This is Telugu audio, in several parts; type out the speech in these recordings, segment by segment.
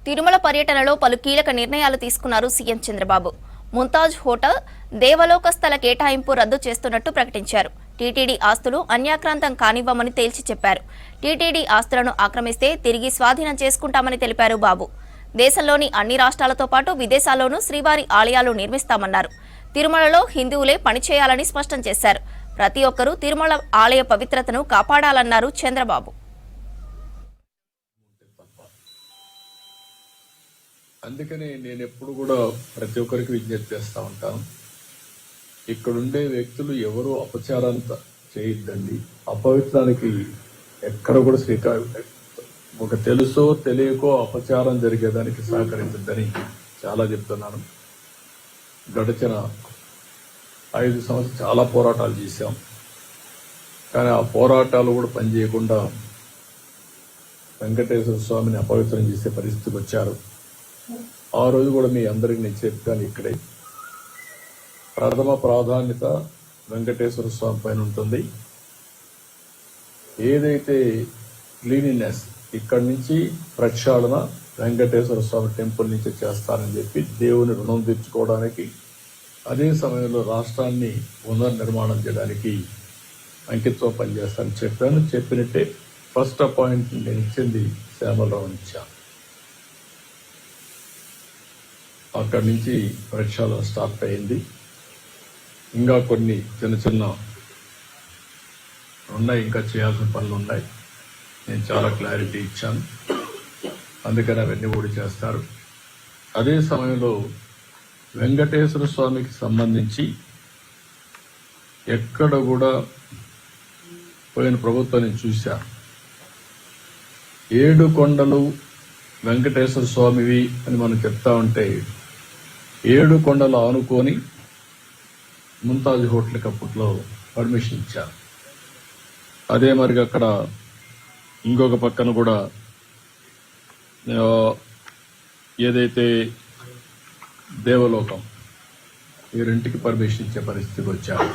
తిరుమల పర్యటనలో పలు కీలక నిర్ణయాలు తీసుకున్నారు సీఎం చంద్రబాబు. ముంతాజ్ హోటల్ దేవలోక స్థల కేటాయింపు రద్దు చేస్తున్నట్టు ప్రకటించారు. టీటీడీ ఆస్తులు అన్యాక్రాంతం కానివ్వమని తేల్చి చెప్పారు. టీటీడీ ఆస్తులను ఆక్రమిస్తే తిరిగి స్వాధీనం చేసుకుంటామని తెలిపారు బాబు. దేశంలోని అన్ని రాష్ట్రాలతో పాటు విదేశాల్లోనూ శ్రీవారి ఆలయాలు నిర్మిస్తామన్నారు. తిరుమలలో హిందువులే పనిచేయాలని స్పష్టం చేశారు. ప్రతి ఒక్కరూ తిరుమల ఆలయ పవిత్రతను కాపాడాలన్నారు చంద్రబాబు. అందుకని నేను ఎప్పుడు కూడా ప్రతి ఒక్కరికి విజ్ఞప్తి చేస్తూ ఉంటాను, ఇక్కడుండే వ్యక్తులు ఎవరు అపచారాన్ని చేయొద్దండి. అపవిత్రానికి ఎక్కడ కూడా శ్రీకారం ఒక తెలుసో తెలియకో అపచారం జరిగేదానికి సహకరించద్దని చాలా చెప్తున్నాను. గడిచిన 5 సంవత్సరాలు చాలా పోరాటాలు చేశాం, కానీ ఆ పోరాటాలు కూడా పనిచేయకుండా వెంకటేశ్వర స్వామిని అపవిత్రం చేసే పరిస్థితికి వచ్చారు. ఆ రోజు కూడా మీ అందరికి నేను చెప్పాను, ఇక్కడే ప్రథమ ప్రాధాన్యత వెంకటేశ్వర స్వామి పైన ఉంటుంది. ఏదైతే క్లీనినెస్ ఇక్కడి నుంచి ప్రక్షాళన వెంకటేశ్వర స్వామి టెంపుల్ నుంచి చేస్తానని చెప్పి దేవుని రుణం తీర్చుకోవడానికి, అదే సమయంలో రాష్ట్రాన్ని పునర్నిర్మాణం చేయడానికి అంకిత్వం పనిచేస్తానని చెప్పాను. చెప్పినట్టే ఫస్ట్ అపాయింట్మెంట్ నేను ఇచ్చింది శ్యామలరావు ఇచ్చాను. అక్కడి నుంచి ప్రక్షాళన స్టార్ట్ అయింది. ఇంకా కొన్ని చిన్న చిన్న ఉన్నాయి, ఇంకా చేయాల్సిన పనులు ఉన్నాయి. నేను చాలా క్లారిటీ ఇచ్చాను, అందుకని అవన్నీ కూడా చేస్తారు. అదే సమయంలో వెంకటేశ్వర స్వామికి సంబంధించి ఎక్కడ కూడా పోయిన ప్రభుత్వం నేను చూశాను. 7 కొండలు వెంకటేశ్వర స్వామివి అని మనం చెప్తా ఉంటే 7 కొండలు ఆనుకొని ముంతాజ్ హోటల్కి అప్పట్లో పర్మిషన్ ఇచ్చారు. అదే మరి అక్కడ ఇంకొక పక్కన కూడా ఏదైతే దేవలోకం ఈ రెంటికి పర్మిషన్ ఇచ్చే పరిస్థితికి వచ్చారు.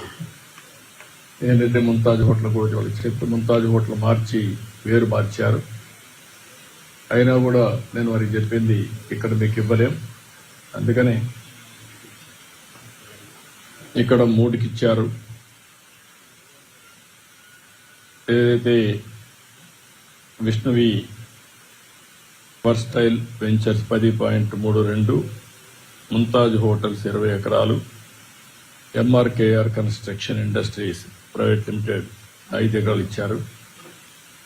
ఏంటంటే ముంతాజ్ హోటల్ కూడా వాళ్ళకి చెప్పి ముంతాజ్ హోటల్ మార్చి వేరు మార్చారు. అయినా కూడా నేను వారికి చెప్పింది ఇక్కడ మీకు ఇవ్వలేం, అందుకనే ఇక్కడ 3కి ఇచ్చారు. ఏదైతే విష్ణువి వర్స్టైల్ వెంచర్స్ 10.32, ముంతాజ్ హోటల్స్ 20 ఎకరాలు, MRKR construction industries private limited 5 ఎకరాలు ఇచ్చారు.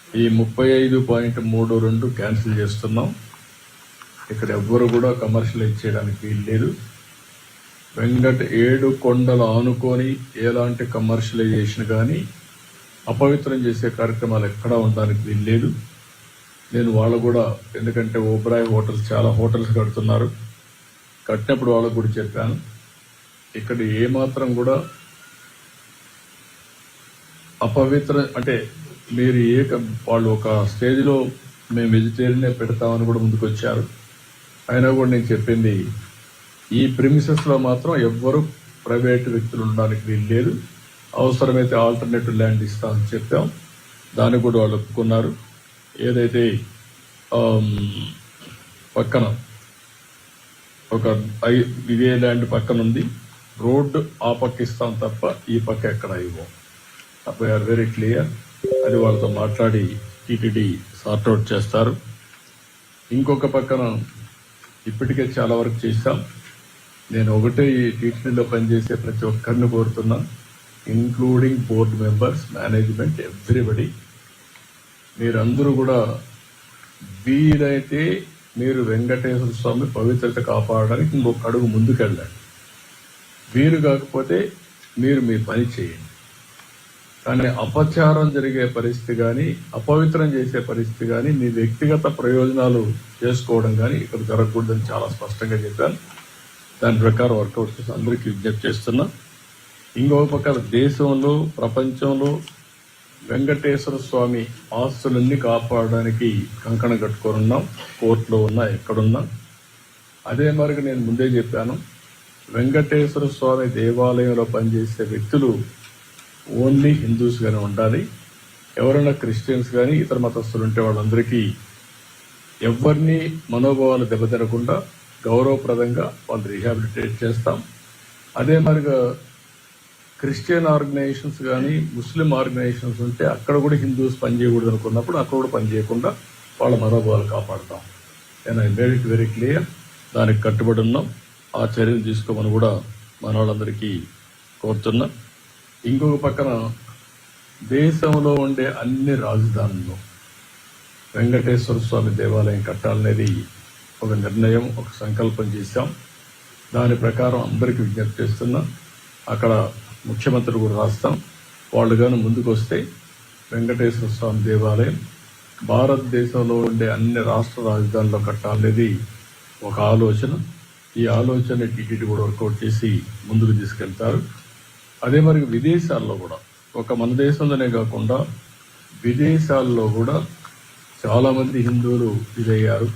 ఈ 35.32 క్యాన్సిల్ చేస్తున్నాం. ఇక్కడ ఎవ్వరు కూడా కమర్షియలైజ్ చేయడానికి వీలు లేదు. 7 కొండలు ఆనుకొని ఎలాంటి కమర్షియలైజేషన్ కానీ అపవిత్రం చేసే కార్యక్రమాలు ఎక్కడా ఉండడానికి వీలు లేదు. నేను వాళ్ళు కూడా, ఎందుకంటే ఓబ్రాయ్ హోటల్స్ చాలా హోటల్స్ కడుతున్నారు, కట్టినప్పుడు వాళ్ళకు కూడా చెప్పాను, ఇక్కడ ఏమాత్రం కూడా అపవిత్ర అంటే మీరు వాళ్ళు ఒక స్టేజ్లో మేము వెజిటేరియనే పెడతామని కూడా ముందుకు వచ్చారు. అయినా కూడా నేను చెప్పింది, ఈ ప్రిమిసెస్లో మాత్రం ఎవ్వరూ ప్రైవేట్ వ్యక్తులు ఉండడానికి వీలు లేదు. అవసరమైతే ఆల్టర్నేటివ్ ల్యాండ్ ఇస్తామని చెప్పాం, దాన్ని కూడా వాళ్ళు ఒప్పుకున్నారు. ఏదైతే పక్కన ఒక ఇదే ల్యాండ్ పక్కన ఉంది, రోడ్డు ఆ పక్క ఇస్తాం తప్ప ఈ పక్క ఎక్కడ ఇవ్వం. We are very clear. అది వాళ్ళతో మాట్లాడి టీటీడీ సార్ట్అవుట్ చేస్తారు. ఇంకొక పక్కన ఇప్పటికే చాలా వరకు చేశాం. నేను ఒకటే ఈ టీటీడీలో పనిచేసే ప్రతి ఒక్కరిని కోరుతున్నా, including board members, management, everybody, మీరందరూ కూడా వీలైతే మీరు వెంకటేశ్వర స్వామి పవిత్రత కాపాడడానికి ఇంకొక అడుగు ముందుకెళ్ళండి. వీలు కాకపోతే మీరు మీ పని చేయండి. కానీ అపచారం జరిగే పరిస్థితి కానీ, అపవిత్రం చేసే పరిస్థితి కానీ, మీ వ్యక్తిగత ప్రయోజనాలు చేసుకోవడం కానీ ఇక్కడ జరగకూడదని చాలా స్పష్టంగా చెప్పాను. దాని ప్రకారం వర్కౌట్ చేసి అందరికీ విజ్ఞప్తి చేస్తున్నా. ఇంకొక పక్కన దేశంలో, ప్రపంచంలో వెంకటేశ్వర స్వామి ఆస్తులన్నీ కాపాడడానికి కంకణం కట్టుకోనున్నాం. కోర్టులో ఉన్నా, ఎక్కడున్నా. అదే మరికి నేను ముందే చెప్పాను, వెంకటేశ్వర స్వామి దేవాలయంలో పనిచేసే వ్యక్తులు ఓన్లీ హిందూస్ గానే ఉండాలి. ఎవరైనా క్రిస్టియన్స్ కానీ ఇతర మతస్థులు ఉంటే వాళ్ళందరికీ ఎవరిని మనోభావాలు దెబ్బతినకుండా గౌరవప్రదంగా వాళ్ళు రీహాబిలిటేట్ చేస్తాం. అదే మరిగా క్రిస్టియన్ ఆర్గనైజేషన్స్ కానీ ముస్లిం ఆర్గనైజేషన్స్ ఉంటే అక్కడ కూడా హిందూస్ పనిచేయకూడదు అనుకున్నప్పుడు అక్కడ కూడా పనిచేయకుండా వాళ్ళ మనోభావాలు కాపాడుతాం. నేను I made it very clear. దానికి కట్టుబడి ఉన్నాం. ఆ చర్యలు తీసుకోమని కూడా మన వాళ్ళందరికీ కోరుతున్నా. ఇంకొక పక్కన దేశంలో ఉండే అన్ని రాజధానుల్లో వెంకటేశ్వర స్వామి దేవాలయం కట్టాలనేది ఒక నిర్ణయం, ఒక సంకల్పం చేశాం. దాని ప్రకారం అందరికీ విజ్ఞప్తి చేస్తున్నా. అక్కడ ముఖ్యమంత్రి కూడా రాస్తాం. వాళ్ళు కానీ ముందుకు వస్తే వెంకటేశ్వర స్వామి దేవాలయం భారతదేశంలో ఉండే అన్ని రాష్ట్ర రాజధానిలో కట్టాలనేది ఒక ఆలోచన. ఈ ఆలోచన టీటీడీ కూడా వర్కౌట్ చేసి ముందుకు తీసుకెళ్తారు. అదే మరి విదేశాల్లో కూడా ఒక మన దేశంలోనే కాకుండా విదేశాల్లో కూడా చాలా మంది హిందువులు ఇదయ్యారు.